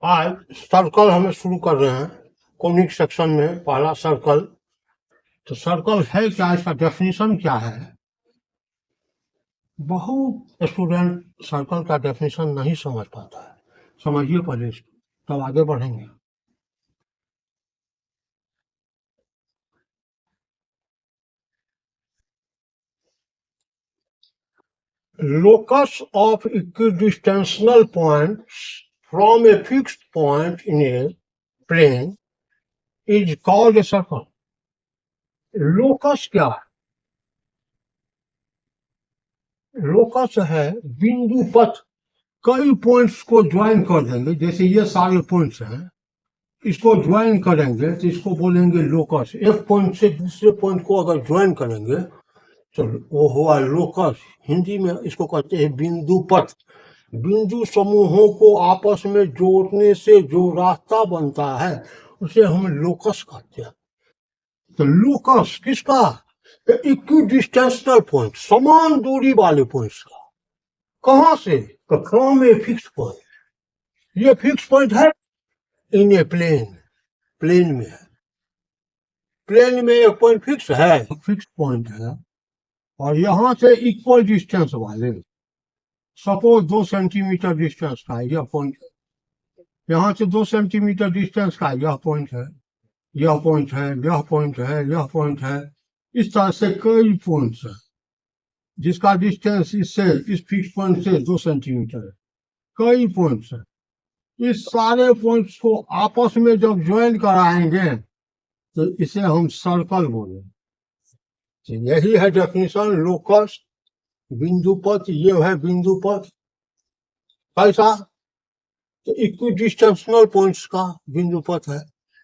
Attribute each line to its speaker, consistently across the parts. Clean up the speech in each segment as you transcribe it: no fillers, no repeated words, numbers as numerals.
Speaker 1: आज सर्कल हमें शुरू कर रहे हैं कोनिक सेक्शन में पहला सर्कल। तो सर्कल है क्या, इसका डेफिनेशन क्या है? बहुत स्टूडेंट सर्कल का डेफिनेशन नहीं समझ पाता है, समझिए पहले इसको, तब आगे बढ़ेंगे। Locus of equidistantial points from a fixed point in a plane is called a circle. Locus क्या है? लोकस है बिंदु पथ। कई पॉइंट्स को ज्वाइन कर देंगे, जैसे ये सारे पॉइंट्स हैं, इसको ज्वाइन करेंगे तो इसको बोलेंगे लोकस। एक पॉइंट से दूसरे पॉइंट को अगर ज्वाइन करेंगे तो वो हुआ लोकस। हिंदी में इसको कहते हैं बिंदु पथ। बिंदु समूहों को आपस में जोड़ने से जो रास्ता बनता है उसे हम लोकस कहते हैं। तो लोकस किसका? इक्विडिस्टेंशियल पॉइंट, समान दूरी वाले पॉइंट्स का। कहां से? From a fix point. ये फिक्स पॉइंट है इन ए प्लेन, प्लेन में है। प्लेन में एक पॉइंट फिक्स है, फिक्स पॉइंट है, और यहां से इक्वल डिस्टेंस वाले, सपोज 2 सेंटीमीटर डिस्टेंस का यह पॉइंट है, यहां से 2 सेंटीमीटर डिस्टेंस का यह पॉइंट है, यह पॉइंट है, यह पॉइंट है, यह पॉइंट है। इस तरह से कई पॉइंट्स है जिसका डिस्टेंस इससे, इस फिक्स पॉइंट से 2 सेंटीमीटर है। कई पॉइंट्स है, इस सारे पॉइंट्स को आपस में जब ज्वाइन कराएंगे तो इसे हम सर्कल बोलेंगे। तो यही है डेफिनेशन लोकस, बिंदु पथ। ये है बिंदु पथ कैसा? तो इक्विडिस्टेंशियल पॉइंट्स का बिंदु पथ है,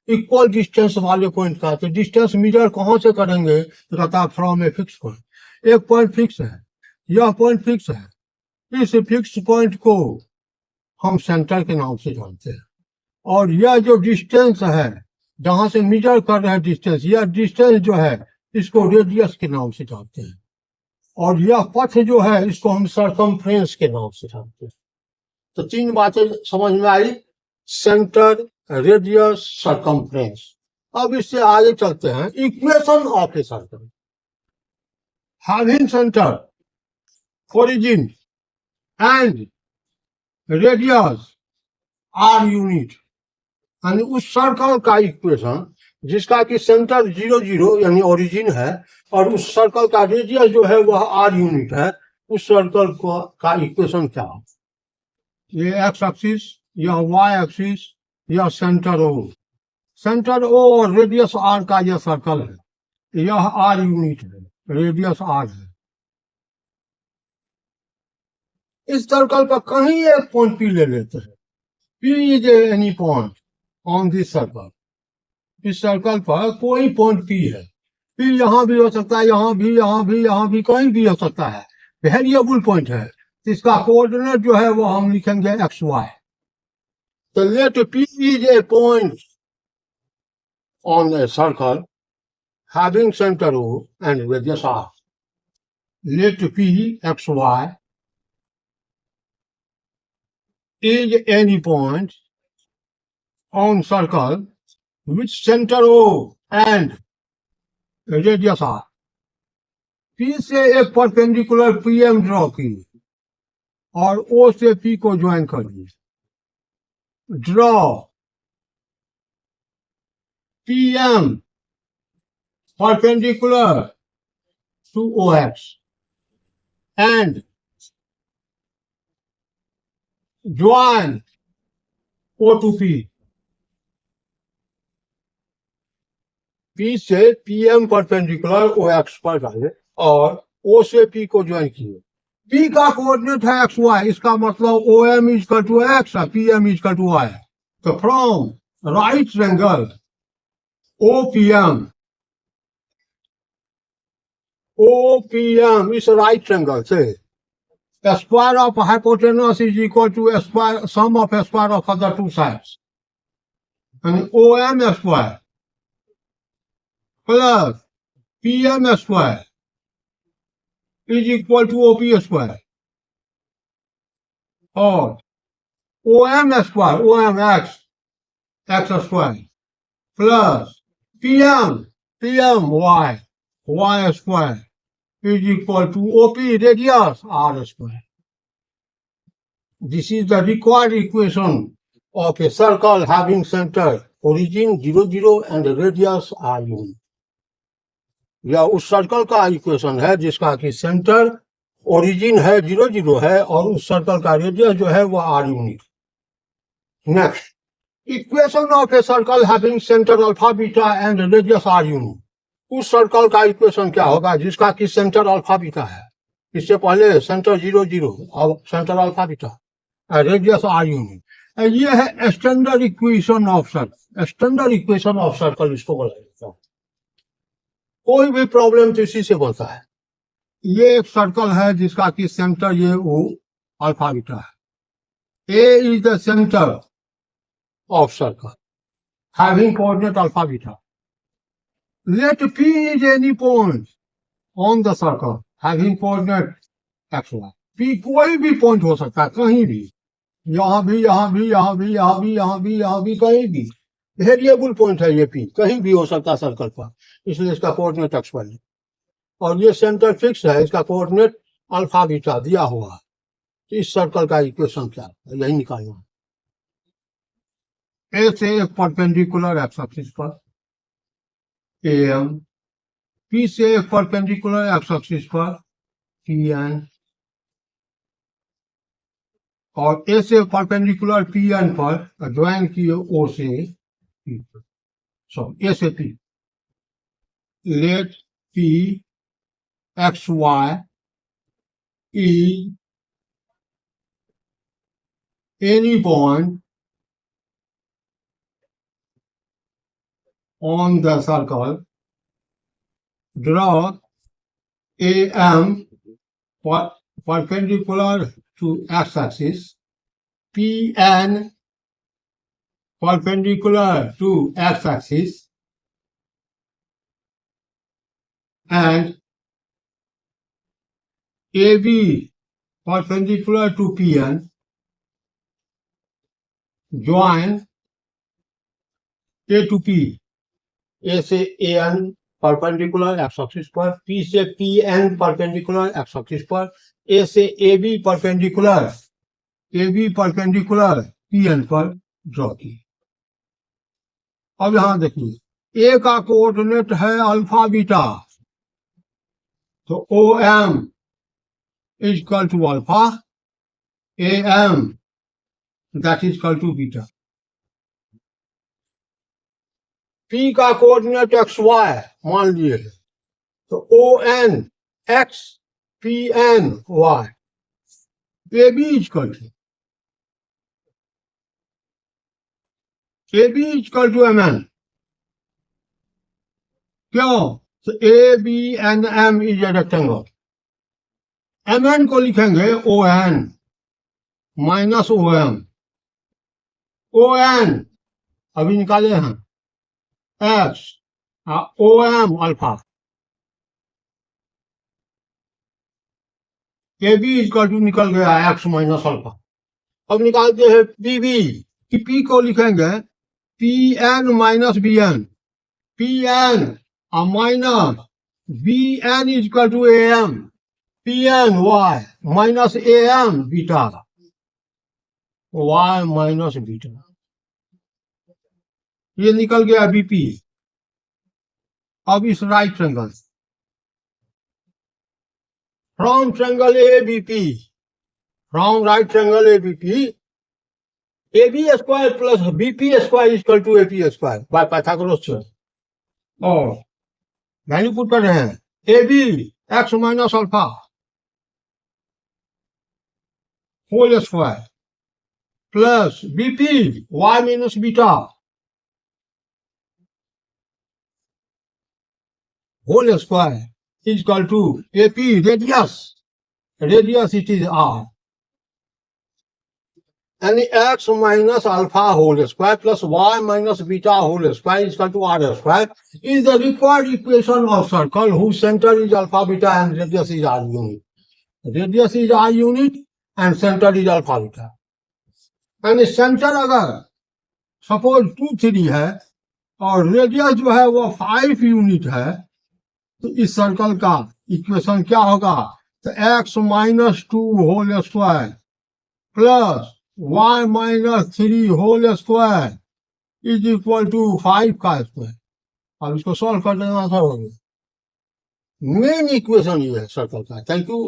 Speaker 1: इक्वल डिस्टेंस वाले पॉइंट का। तो डिस्टेंस मीजर कहां से करेंगे? कहता फ्रॉम ए फिक्स पॉइंट। एक पॉइंट फिक्स है, यह पॉइंट फिक्स है, इस फिक्स पॉइंट को हम सेंटर के नाम से जानते हैं। और यह जो डिस्टेंस है जहां से मीजर कर रहे हैं डिस्टेंस, यह डिस्टेंस जो है इसको रेडियस के नाम से जानते हैं। और यह पथ जो है इसको हम सर्कमफ्रेंस के नाम से जानते हैं। तो 3 बातें समझ में आई, सेंटर, रेडियस, सर्कमफ्रेंस। अब इससे आगे चलते हैं। Equation of a circle having centre, origin and radius r unit. यानी उस सर्कल का इक्वेशन जिसका कि सेंटर 0 0 यानी ओरिजिन है, और उस सर्कल का रेडियस जो है वह आर यूनिट है, उस सर्कल का इक्वेशन क्या हो? ये एक्स एक्सिस, यह वाई एक्सिस, यह सेंटर ओ। सेंटर ओ और रेडियस आर का यह सर्कल है, यह आर यूनिट है, रेडियस आर है। इस सर्कल पर कहीं एक पॉइंट पी ले लेते हैं। P is any point on this circle. इस सर्कल पर कोई पॉइंट पी है। पी यहां भी हो सकता है, यहां भी, यहां भी, यहां भी, कहीं भी हो सकता है। वेरिएबल पॉइंट है, इसका कोऑर्डिनेट जो है वो हम लिखेंगे एक्स वाई। तो let P is a point on a circle having center O and radius R. Let P x y is any point on circle with center O and radius R. P से एक perpendicular PM draw की और O से P को join करिए। Draw PM perpendicular to OX and join O to P. P से PM perpendicular OX पर डाले और O से P को ज्वाइन किए। P का कोऑर्डिनेट है एक्स वाई, इसका मतलब OM इक्वल टू एक्स और PM इक्वल टू वाई। तो फ्रॉम राइट ट्रायंगल OPM इस राइट ट्रायंगल से square of hypotenuse is equal to square sum of square of other two sides. And OM square plus PM square is equal to OP square. और OM square, OM x square, plus PM y square is equal to OP radius R square. This is the required equation of a circle having center origin 0, 0 and radius R unit. यह उस circle का equation है जिसका कि centre origin है 0, 0 है और उस सर्कल का रेडियस जो है वो R unit. Next, equation of a circle having centre alpha beta and radius R unit. उस सर्कल का इक्वेशन क्या होगा जिसका कि सेंटर अल्फा बीटा है. इससे पहले सेंटर 0, 0 और centre alpha beta, radius R unit. ये है standard equation of circle. Standard equation of circle इसको बोला जाता है. कोई भी प्रॉब्लम तो इसी से बनता है. ये एक सर्कल है जिसका कि सेंटर ये वो अल्फा बीटा है. A is the centre of circle having coordinate alpha beta. Let P is any point on the circle having coordinate X Y. P कोई भी पॉइंट हो सकता है, कहीं भी, यहां भी, यहां भी, यहां भी, यहां भी, यहां भी, यहां भी, कहीं भी. वेरिएबल पॉइंट है ये पी, कहीं भी हो सकता है सर्कल पर, इसलिए इसका कोऑर्डिनेट एक्स वाई. और ये सेंटर फिक्स है, इसका कोऑर्डिनेट अल्फा बीटा दिया हुआ है. इस सर्कल का इक्वेशन क्या है यही निकालना. ए से एक परपेंडिकुलर एक्स एक्सिस पर एम, पी से एक परपेंडिकुलर एक्स एक्सिस पर पी एन, और ए से परपेंडिकुलर पी एन पर ज्वाइन किए ओ से पी, सॉरी ए से P. Let P x y is any point on the circle. Draw AM perpendicular to x-axis, PN perpendicular to x-axis, and AB perpendicular to PN. Join A to P. A से AN perpendicular x axis पर, P से PN perpendicular x axis पर, A से AB perpendicular PN पर draw की. अब यहां देखिए, A का कोऑर्डिनेट है अल्फा बीटा, तो OM is equal to alpha, AM that is equal to beta. P का कोऑर्डिनेट एक्स वाई मान लिए, तो ON x PN y. AB is equal to MN. क्यों? तो ABNM is a rectangle. MN को लिखेंगे ON minus OM. ON अभी निकाले हैं X, OM alpha. AB equal to निकल गया X माइनस अल्फा. अब निकालते हैं PB कि P को लिखेंगे PN minus BN. PN minus BN equal to AM. PN y minus AM beta, y minus beta. ये निकल गया BP. अब इस right triangle, from triangle ABP, from right triangle ABP, AB square plus BP square equal to AP square by Pythagoras theorem. और value put कर रहे हैं AB x minus alpha whole square plus BP y minus beta whole square is equal to AP radius it is R, यानी x minus alpha whole square plus y minus beta whole square is equal to R square is the required equation of circle whose center is alpha beta and radius is R unit. Radius is R unit and center is alpha beta. यानी centre अगर suppose 2, 3 है और radius जो है वो 5 unit है, तो इस सर्कल का इक्वेशन क्या होगा? तो x-2 whole square plus y-3 whole square is equal to 5 का स्क्वायर। अब इसको सॉल्व कर देना था। मेन इक्वेशन ये है सर्कल का। Thank you.